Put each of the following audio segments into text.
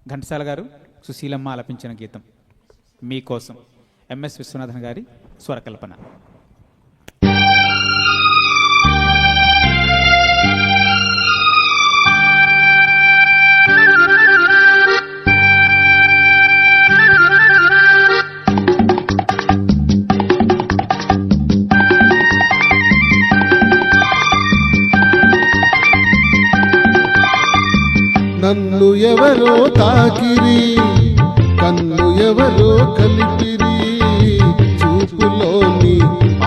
ఘంటసాల గారు సుశీలమ్మ ఆలపించిన గీతం మీకోసం ఎంఎస్ విశ్వనాథన్ గారి స్వరకల్పన. నన్ను ఎవరో తాకిరి, కన్ను ఎవరో కలిపిరి, చూపులోని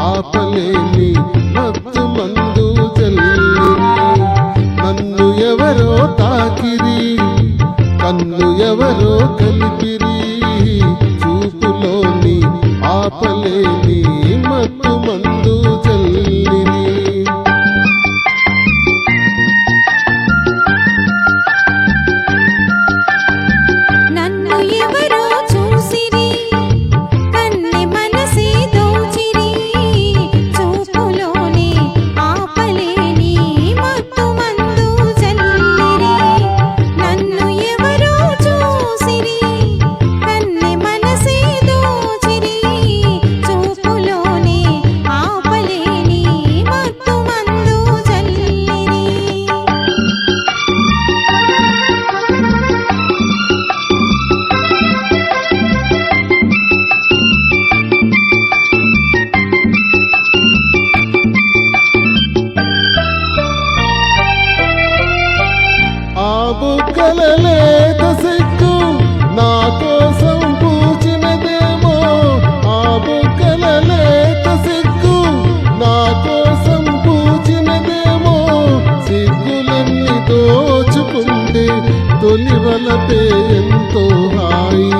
ఆపలేని మత్తు మందు జల్లిరి. నన్ను ఎవరో తాకిరి, కన్ను ఎవరో కలిపిరి, చూపులోని ఆపలేని మత్తు మందు జల్లిరి. బుగ్గలలేత సిగ్గు నా కోసం పూచినదేమో, ఆ బుగ్గలలేత సిగ్గు నా కోసం పూచినదేమో, సిగ్గులన్నీ దోచుకుంటే తొలివలపే ఎంతో హాయి.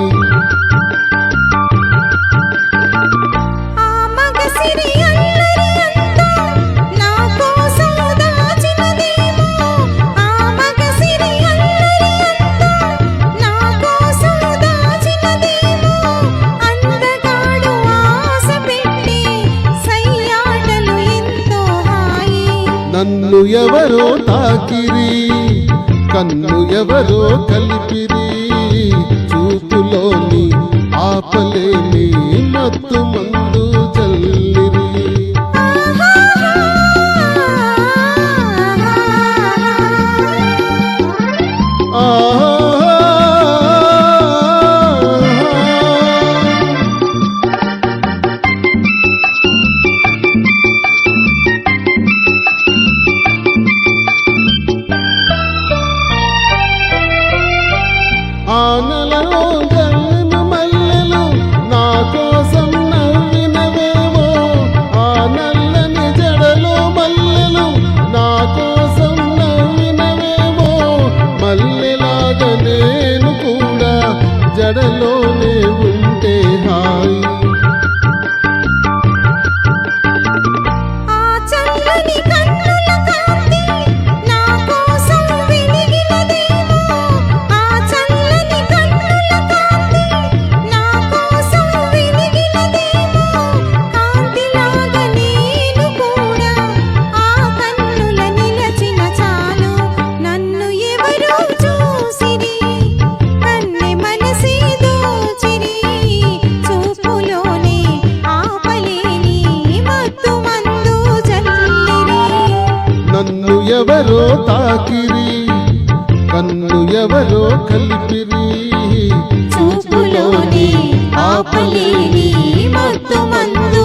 నన్ను ఎవరో తాకిరి, కన్ను ఎవరో కలిపిరి, చూపులోని ఆపలేని మత్తు మందు జల్లిరి. ఆనలలో గల్లిన మల్లెలు నా కోసం నవ్వినవేమో, ఆ నల్లని జడలో మల్లెలు నా కోసం నవ్వినవేమో, మల్లెలాగా నేను కూడా జడలోనే ఉంటే హాయి. నన్ను ఎవరో తాకిరి, కన్ను ఎవరో కలిపిరి, చూపులోని ఆపలేని మత్తు మందు